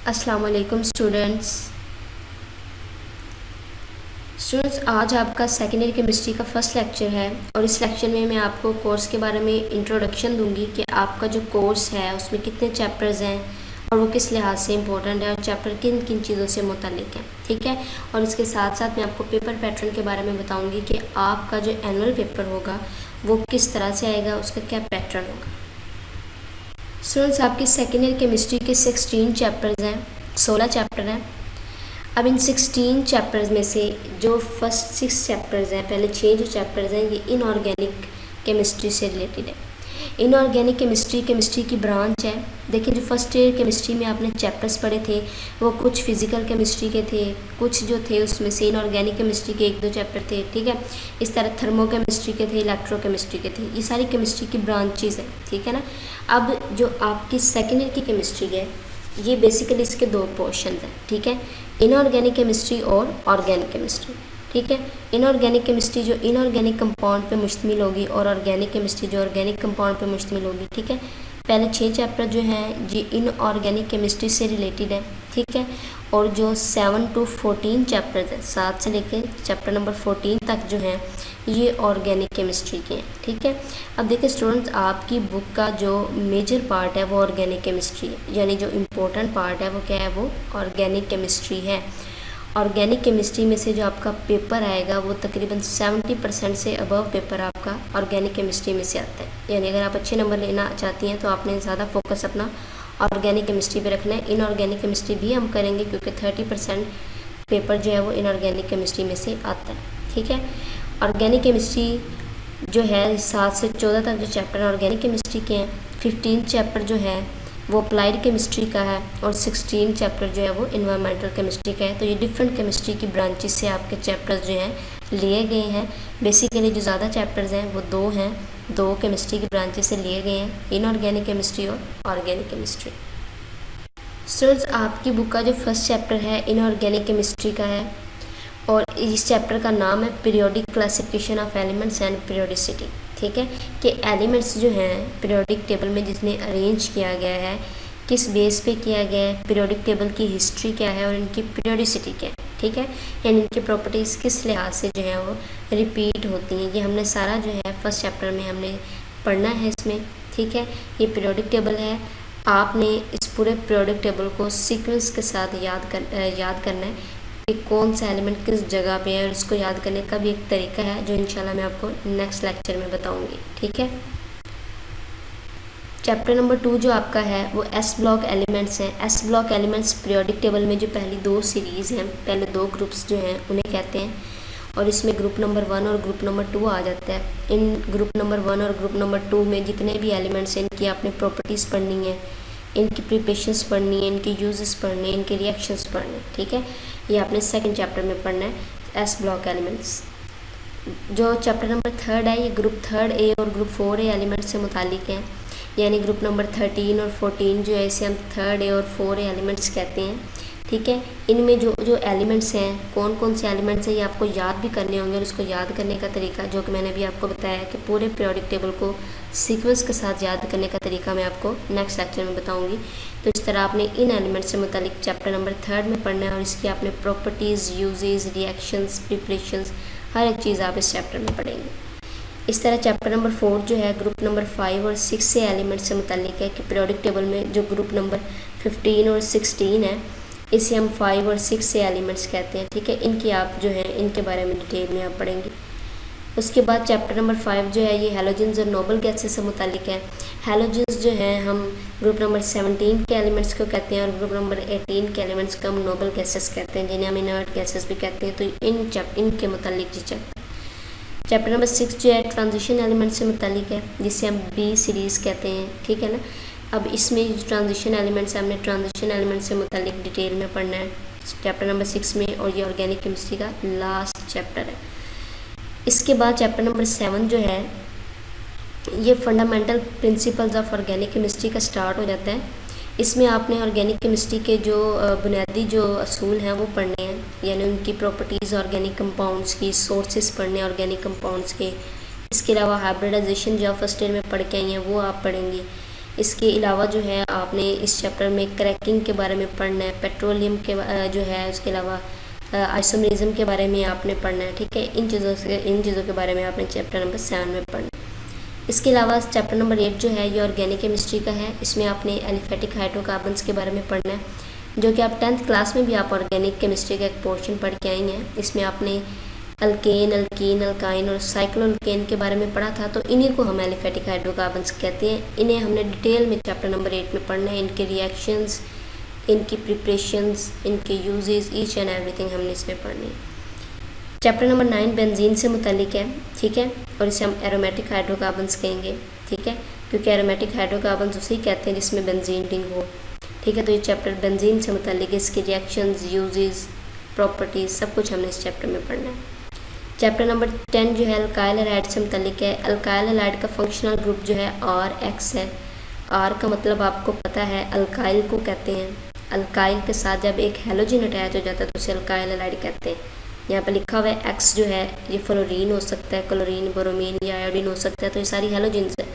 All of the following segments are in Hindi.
अस्सलाम वालेकुम स्टूडेंट्स। आज आपका सेकेंड ईयर केमिस्ट्री का फर्स्ट लेक्चर है और इस लेक्चर में मैं आपको कोर्स के बारे में इंट्रोडक्शन दूंगी कि आपका जो कोर्स है उसमें कितने चैप्टर्स हैं और वो किस लिहाज से इम्पोर्टेंट है और चैप्टर किन किन चीज़ों से मुतालिक है। ठीक है, और इसके साथ साथ मैं आपको पेपर पैटर्न के बारे में बताऊँगी कि आपका जो एनुअल पेपर होगा वो किस तरह से आएगा, उसका क्या पैटर्न होगा। स्टूडेंट्स, आपकी सेकेंड ईयर केमिस्ट्री के 16 चैप्टर्स हैं, 16 चैप्टर हैं। अब इन 16 चैप्टर्स में से जो फर्स्ट 6 चैप्टर्स हैं, पहले 6 जो चैप्टर्स हैं ये इनऑर्गेनिक केमिस्ट्री से रिलेटेड है। इनऑर्गेनिक केमिस्ट्री की ब्रांच है। देखिए, जो फर्स्ट ईयर केमिस्ट्री में आपने चैप्टर्स पढ़े थे वो कुछ फिजिकल केमिस्ट्री के थे, कुछ जो थे उसमें से इनऑर्गेनिक केमिस्ट्री के 1-2 चैप्टर थे। ठीक है, इस तरह थर्मो केमिस्ट्री के थे, इलेक्ट्रो केमिस्ट्री के थे। ये सारी केमिस्ट्री की ब्रांचेज हैं। ठीक है ना। अब जो आपकी सेकेंड ईयर की केमिस्ट्री है ये बेसिकली इसके 2 पोर्शन हैं। ठीक है, इनऑर्गेनिक केमिस्ट्री और ऑर्गेनिक केमिस्ट्री। ठीक है, इनऑर्गेनिक केमिस्ट्री जो इनऑर्गेनिक कंपाउंड पे मुश्तमिल होगी और ऑर्गेनिक केमिस्ट्री जो ऑर्गेनिक कंपाउंड पे मुश्तमिल होगी। ठीक है, पहले 6 चैप्टर जो हैं ये इनऑर्गेनिक केमिस्ट्री से रिलेटेड है। ठीक है, और जो 7 to 14 चैप्टर्स हैं, 7 से लेकर चैप्टर नंबर 14 तक जो हैं ये ऑर्गेनिक केमिस्ट्री के हैं। ठीक है, अब देखिए स्टूडेंट्स, आपकी बुक का जो मेजर पार्ट है वो ऑर्गेनिक केमिस्ट्री है, यानी जो इम्पोर्टेंट पार्ट है वो क्या है, वो ऑर्गेनिक केमिस्ट्री है। ऑर्गेनिक केमिस्ट्री में से जो आपका पेपर आएगा वो तकरीबन 70% से अबव पेपर आपका ऑर्गेनिक केमिस्ट्री में से आता है। यानी अगर आप अच्छे नंबर लेना चाहती हैं तो आपने ज़्यादा फोकस अपना ऑर्गेनिक केमिस्ट्री पे रखना है। इनऑर्गेनिक केमिस्ट्री भी हम करेंगे क्योंकि 30% पेपर जो है वो इनऑर्गेनिक केमिस्ट्री में से आता है। ठीक है, ऑर्गेनिक केमिस्ट्री जो है 7 से 14 तक जो चैप्टर ऑर्गेनिक केमिस्ट्री के हैं, 15 चैप्टर जो है वो अप्लाइड केमिस्ट्री का है और 16 चैप्टर जो है वो इन्वायरमेंटल केमिस्ट्री का है। तो ये डिफरेंट केमिस्ट्री की ब्रांचेस से आपके चैप्टर्स जो हैं लिए गए हैं। बेसिकली जो ज़्यादा चैप्टर्स हैं वो 2 हैं, 2 केमिस्ट्री की ब्रांचेस से लिए गए हैं, इनऑर्गेनिक केमिस्ट्री और ऑर्गेनिक केमिस्ट्री। स्टूडेंट्स, आपकी बुक का जो फर्स्ट चैप्टर है इनऑर्गेनिक केमिस्ट्री का है और इस चैप्टर का नाम है periodic classification of elements and periodicity. ठीक है, कि एलिमेंट्स जो हैं पीरियोडिक टेबल में जिसमें अरेंज किया गया है किस बेस पे किया गया है, पीरियोडिक टेबल की हिस्ट्री क्या है और इनकी पीरियोडिसिटी क्या है। ठीक है, यानी इनकी प्रॉपर्टीज़ किस लिहाज से जो है वो रिपीट होती हैं, ये हमने सारा जो है फर्स्ट चैप्टर में हमने पढ़ना है इसमें। ठीक है, ये पीरियोडिक टेबल है। आपने इस पूरे पीरियोडिक टेबल को सीक्वेंस के साथ याद करना है कि कौन सा एलिमेंट किस जगह पे है और इसको याद करने का भी एक तरीका है जो इंशाल्लाह मैं आपको नेक्स्ट लेक्चर में बताऊंगी। ठीक है, चैप्टर नंबर 2 जो आपका है वो एस ब्लॉक एलिमेंट्स हैं। S block elements periodic table में जो पहली 2 सीरीज़ हैं, पहले 2 ग्रुप्स जो हैं उन्हें कहते हैं और इसमें ग्रुप नंबर 1 और ग्रुप नंबर 2 आ जाता है। इन ग्रुप नंबर 1 और ग्रुप नंबर 2 में जितने भी एलिमेंट्स हैं इनकी आपने प्रॉपर्टीज़ पढ़नी है, इनकी प्रिपरेशंस पढ़नी है, इनके यूजेस पढ़ने, इनके रिएक्शंस पढ़ने। ठीक है, ये आपने सेकंड चैप्टर में पढ़ना है एस ब्लॉक एलिमेंट्स। जो चैप्टर नंबर 3 है ये ग्रुप 3A और ग्रुप 4A एलिमेंट्स से मुतालिक है, यानी ग्रुप नंबर 13 और 14 जो है इसे हम 3A और 4A एलिमेंट्स कहते हैं। ठीक है, इनमें जो जो एलिमेंट्स हैं, कौन कौन से एलिमेंट्स हैं ये आपको याद भी करने होंगे और उसको याद करने का तरीका जो कि मैंने भी आपको बताया कि पूरे पीरियोडिक टेबल को सीक्वेंस के साथ याद करने का तरीका मैं आपको नेक्स्ट लेक्चर में बताऊंगी। तो इस तरह आपने इन एलिमेंट्स से मुतालिक चैप्टर नंबर 3 में पढ़ना है और इसकी आपने प्रॉपर्टीज़, यूजेस, रिएक्शंस, प्रिपरेशंस हर एक चीज़ आप इस चैप्टर में पढ़ेंगे। इस तरह चैप्टर नंबर 4 जो है ग्रुप नंबर 5 और 6 से एलिमेंट से मुतालिक है कि पीरियोडिक टेबल में जो ग्रुप नंबर 15 और 16 है इसे हम 5 और 6 से एलिमेंट्स कहते हैं। ठीक है, इनकी आप जो है इनके बारे में डिटेल में आप पढ़ेंगे। उसके बाद चैप्टर नंबर 5 जो है ये हैलोजेंस और नोबल गैसेस से मुतालिक है। हैलोजेंस जो है हम ग्रुप नंबर 17 के एलिमेंट्स को कहते हैं और ग्रुप नंबर 18 के एलिमेंट्स को हम नोबल गैसेस कहते हैं, जिन्हें हम इनर्ट गैसेस भी कहते हैं। तो इनके मुतालिक जी चैप्टर नंबर 6 जो है ट्रांजिशन एलिमेंट से मुतालिक है, जिसे हम B सीरीज़ कहते हैं। ठीक है ना। अब इसमें जो ट्रांजिशन एलिमेंट्स है हमने ट्रांजिशन एलिमेंट से मुतालिक डिटेल में पढ़ना है चैप्टर नंबर 6 में और ये ऑर्गेनिक केमिस्ट्री का लास्ट चैप्टर है। इसके बाद चैप्टर नंबर 7 जो है ये fundamental principles of organic chemistry का स्टार्ट हो जाता है। इसमें आपने ऑर्गेनिक केमिस्ट्री के जो बुनियादी जो असूल हैं वो पढ़ने हैं, यानी उनकी प्रॉपर्टीज़, ऑर्गेनिक कंपाउंड्स की सोर्सेज पढ़ने हैं ऑर्गेनिक कंपाउंड्स के। इसके अलावा हाइब्रिडाइजेशन जो फर्स्ट ईयर में पढ़ के आई हैं वो आप पढ़ेंगे। इसके अलावा जो है आपने इस चैप्टर में क्रैकिंग के बारे में पढ़ना है, पेट्रोलियम के जो है उसके अलावा आइसोमेरिज्म के बारे में आपने पढ़ना है। ठीक है, इन चीज़ों के बारे में आपने चैप्टर नंबर 7 में पढ़ना है। इसके अलावा चैप्टर नंबर 8 जो है ये ऑर्गेनिक केमिस्ट्री का है। इसमें आपने एलिफेटिक हाइड्रोकार्बन्स के बारे में पढ़ना है, जो कि आप 10th क्लास में भी आप ऑर्गेनिक केमिस्ट्री का एक पोर्शन पढ़ के आई हैं। इसमें आपने अल्केन, अल्कीन, अल्काइन और साइक्लोअल्केन के बारे में पढ़ा था, तो इन्हीं को हम एलिफेटिक हाइड्रोकार्बन्स कहते हैं। इन्हें हमने डिटेल में चैप्टर नंबर 8 में पढ़ना है। इनके रिएक्शंस, इनकी प्रिपरेशंस, इनके यूजेस, ईच एंड एवरीथिंग हमने इसमें पढ़नी है। चैप्टर नंबर 9 बेंजीन से मुतालिक है। ठीक है, और इसे हम एरोमेटिक हाइड्रोकार्बन्स कहेंगे। ठीक है, क्योंकि एरोमेटिक हाइड्रोकार्बन्स उसे कहते हैं जिसमें बेंजीन रिंग हो। ठीक है, तो ये चैप्टर बेंजीन से मुतालिक है। इसके रिएक्शंस, यूजेस, प्रॉपर्टीज़ सब कुछ हमने इस चैप्टर में पढ़ना है। चैप्टर नंबर 10 जो है अल्काइल हैलाइड से मुतालिक है। अल्काइल हैलाइड का फंक्शनल ग्रुप जो है RX है। R का मतलब आपको पता है अल्काइल को कहते हैं। अल्काइल के साथ जब एक हेलोजन अटैच हो जाता है तो उसे अल्काइल हैलाइड कहते हैं। यहाँ पर लिखा हुआ है X जो है ये फ्लोरीन हो सकता है, क्लोरीन, ब्रोमीन या आयोडीन हो सकता है, तो ये सारी हेलोजन्स है।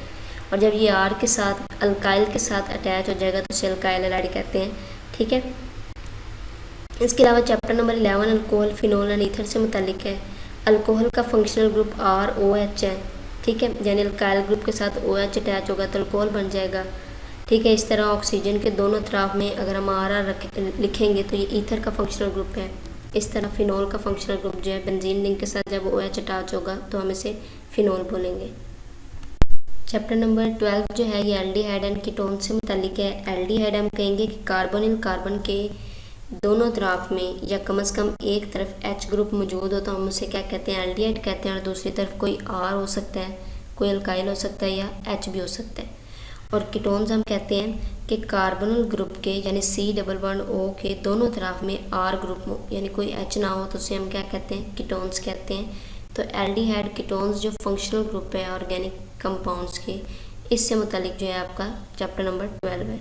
और जब ये R के साथ अल्काइल के साथ अटैच हो जाएगा तो उसे अल्काइल हैलाइड कहते हैं। ठीक है, इसके अलावा chapter number 11 alcohol, phenol and ether से मुतालिक है। अल्कोहल का फंक्शनल ग्रुप ROH है। ठीक है, यानी अल्काइल ग्रुप के साथ OH अटैच होगा तो अल्कोहल बन जाएगा। ठीक है, इस तरह ऑक्सीजन के दोनों तरफ में अगर हम RR लिखेंगे तो ये ईथर का फंक्शनल ग्रुप है। इस तरह फिनोल का फंक्शनल ग्रुप जो है बेंजीन रिंग के साथ जब OH अटैच होगा तो हम इसे फिनोल बोलेंगे। चैप्टर नंबर 12 जो है ये एल्डिहाइड एंड कीटोन से मुतालिक है। एल्डिहाइड हम कहेंगे कि कार्बोनिल कार्बन के दोनों तरफ में या कम से कम एक तरफ H ग्रुप मौजूद हो तो हम उसे क्या कहते हैं, एल्डिहाइड कहते हैं। और दूसरी तरफ कोई R हो सकता है, कोई अल्काइल हो सकता है या H भी हो सकता है। और कीटोन्स हम कहते हैं कि कार्बोनिल ग्रुप के यानी C+O के दोनों तरफ में R ग्रुप हो यानी कोई H ना हो तो उसे हम क्या कहते हैं, कीटोन्स कहते हैं। तो एल्डिहाइड कीटोन्स जो फंक्शनल ग्रुप है ऑर्गेनिक कंपाउंड्स के, इससे मुतालिक जो है आपका चैप्टर नंबर 12 है।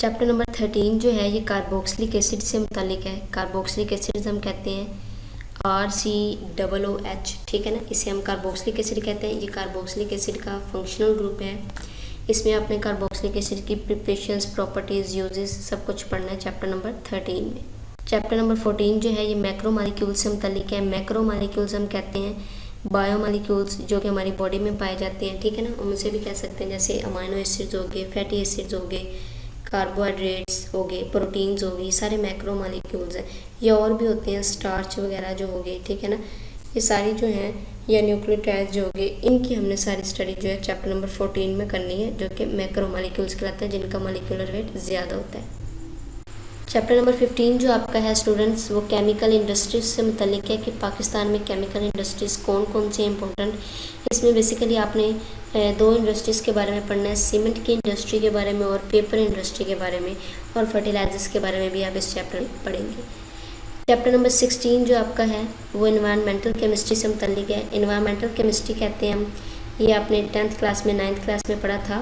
चैप्टर नंबर 13 जो है ये कार्बोक्सिलिक एसिड से मुतालिक है। कार्बोक्सिलिक एसिड हम कहते हैं RCOOH। ठीक है ना, इसे हम कार्बोक्सिलिक एसिड कहते हैं। ये कार्बोक्सिलिक एसिड का फंक्शनल ग्रुप है। इसमें आपने कार्बोक्सिलिक एसिड की प्रिपरेशंस, प्रॉपर्टीज़, यूजेस सब कुछ पढ़ना है चैप्टर नंबर 13 में। चैप्टर नंबर 14 जो है ये मैक्रोमॉलिक्यूल्स से मुतालिक है। मैक्रोमॉलिक्यूल्स हम कहते हैं बायोमॉलिक्यूल्स जो कि हमारी बॉडी में पाए जाते हैं। ठीक है ना, हम उसे भी कह सकते हैं जैसे अमाइनो एसिड्स हो गए, फैटी एसिड्स हो गए, कार्बोहाइड्रेट्स हो गए, प्रोटीन्स हो गई, सारे मैक्रोमॉलिक्यूल्स हैं। ये और भी होते हैं स्टार्च वगैरह जो हो गए। ठीक है ना, ये सारी जो हैं या न्यूक्लियोटाइड्स जो हो गए, इनकी हमने सारी स्टडी जो है चैप्टर नंबर 14 में करनी है, जो कि मैक्रोमॉलिक्यूल्स कहलाते हैं, जिनका मॉलिक्यूलर वेट ज़्यादा होता है। चैप्टर नंबर 15 जो आपका है स्टूडेंट्स वो केमिकल इंडस्ट्रीज से मुतालिक है कि पाकिस्तान में केमिकल इंडस्ट्रीज़ कौन कौन सी इंपॉर्टेंट। इसमें बेसिकली आपने दो इंडस्ट्रीज़ के बारे में पढ़ना है, सीमेंट की इंडस्ट्री के बारे में और पेपर इंडस्ट्री के बारे में, और फर्टिलाइजर्स के बारे में भी आप इस चैप्टर में पढ़ेंगे। चैप्टर नंबर 16 जो आपका है वो इन्वायरमेंटल केमिस्ट्री से मुतालिक है। इन्वायरमेंटल केमिस्ट्री कहते हैं हम, ये आपने 10th क्लास में 9th क्लास में पढ़ा था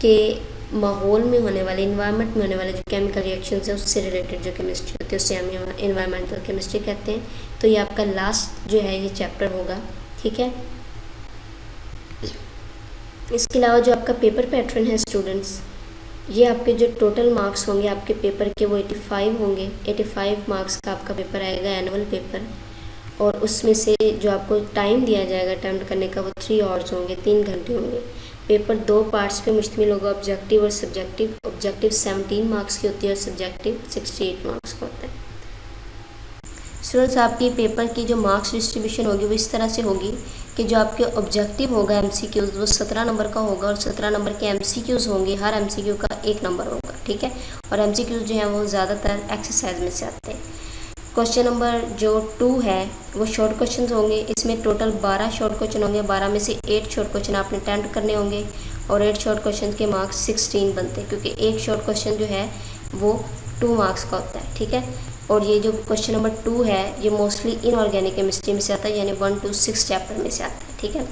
कि माहौल में होने वाले, इन्वायरमेंट में होने वाले जो केमिकल रिएक्शंस है उससे रिलेटेड जो केमिस्ट्री होती है उससे हम इन्वायरमेंटल केमिस्ट्री कहते हैं। तो ये आपका लास्ट जो है ये चैप्टर होगा। ठीक है, इसके अलावा जो आपका पेपर पैटर्न है स्टूडेंट्स, ये आपके जो टोटल मार्क्स होंगे आपके पेपर के वो 85 होंगे। 85 मार्क्स का आपका पेपर आएगा, एनुअल पेपर। और उसमें से जो आपको टाइम दिया जाएगा अटेम्प्ट करने का वो 3 आवर्स होंगे, 3 घंटे होंगे। पेपर 2 पार्ट्स पे मुश्तमिल होगा, ऑब्जेक्टिव और सब्जेक्टिव। ऑब्जेक्टिव 17 मार्क्स की होती है और सब्जेक्टिव 68 मार्क्स का होता है। स्टूडेंट्स आपकी पेपर की जो मार्क्स डिस्ट्रीब्यूशन होगी वो इस तरह से होगी कि जो आपके ऑब्जेक्टिव होगा MCQs वो 17 नंबर का होगा और 17 नंबर के MCQs होंगे, हर MCQ का 1 नंबर होगा। ठीक है, और MCQs जो हैं वो ज़्यादातर एक्सरसाइज में से आते हैं। क्वेश्चन नंबर जो 2 है वो शॉर्ट क्वेश्चन होंगे। इसमें टोटल 12 शॉर्ट क्वेश्चन होंगे, 12 में से 8 शॉर्ट क्वेश्चन आपने अटेम्प्ट करने होंगे और 8 शॉर्ट क्वेश्चन के मार्क्स 16 बनते हैं, क्योंकि एक शॉर्ट क्वेश्चन जो है वो 2 मार्क्स का होता है। ठीक है, और ये जो क्वेश्चन नंबर 2 है ये मोस्टली इनऑर्गेनिक केमिस्ट्री में से आता है, यानी 1 to 6 चैप्टर में से आता है। ठीक है,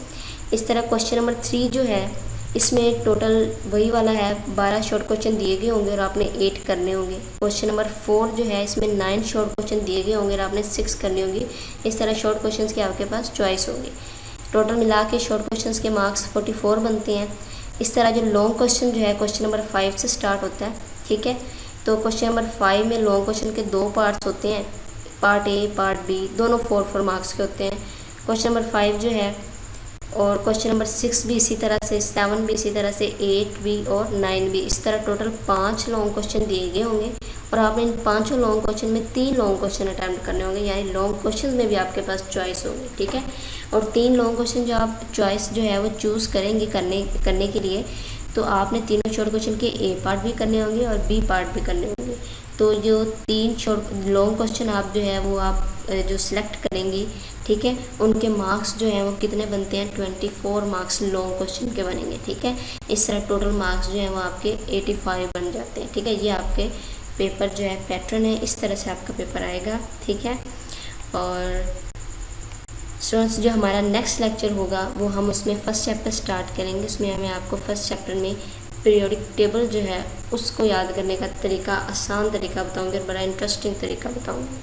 इस तरह क्वेश्चन नंबर 3 जो है इसमें टोटल वही वाला है, 12 शॉर्ट क्वेश्चन दिए गए होंगे और आपने 8 करने होंगे। क्वेश्चन नंबर 4 जो है इसमें 9 शॉर्ट क्वेश्चन दिए गए होंगे और आपने 6 करने होंगे। इस तरह शॉर्ट क्वेश्चन की आपके पास चॉइस होगी। टोटल मिला के शॉर्ट क्वेश्चन के मार्क्स 44 बनते हैं। इस तरह जो लॉन्ग क्वेश्चन जो है क्वेश्चन नंबर 5 से स्टार्ट होता है, ठीक है। तो क्वेश्चन नंबर 5 में लॉन्ग क्वेश्चन के 2 पार्ट्स होते हैं, पार्ट ए पार्ट बी, दोनों 4 मार्क्स के होते हैं। क्वेश्चन नंबर 5 जो है और क्वेश्चन नंबर 6 भी इसी तरह से, 7 भी इसी तरह से, 8 भी और 9 भी, इस तरह टोटल 5 लॉन्ग क्वेश्चन दिए गए होंगे और आपने इन 5 लॉन्ग क्वेश्चन में 3 लॉन्ग क्वेश्चन अटैम्प्ट करने होंगे, यानी लॉन्ग क्वेश्चन में भी आपके पास चॉइस होंगे, ठीक है। और 3 लॉन्ग क्वेश्चन जो आप चॉइस जो है वो चूज़ करेंगे करने के लिए, तो आपने तीनों शॉर्ट क्वेश्चन के ए पार्ट भी करने होंगे और बी पार्ट भी करने होंगे। तो जो 3 शॉर्ट लॉन्ग क्वेश्चन आप जो है वो आप जो सिलेक्ट करेंगी, ठीक है, उनके मार्क्स जो हैं वो कितने बनते हैं, 24 मार्क्स लॉन्ग क्वेश्चन के बनेंगे, ठीक है। इस तरह टोटल मार्क्स जो हैं वो आपके 85 बन जाते हैं, ठीक है। ये आपके पेपर जो है पैटर्न है, इस तरह से आपका पेपर आएगा, ठीक है। और स्टूडेंट्स जो हमारा नेक्स्ट लेक्चर होगा वो हम उसमें फ़र्स्ट चैप्टर स्टार्ट करेंगे। उसमें हमें आपको फ़र्स्ट चैप्टर में पीरियोडिक टेबल जो है उसको याद करने का तरीका, आसान तरीका बताऊंगी और बड़ा इंटरेस्टिंग तरीका बताऊंगी।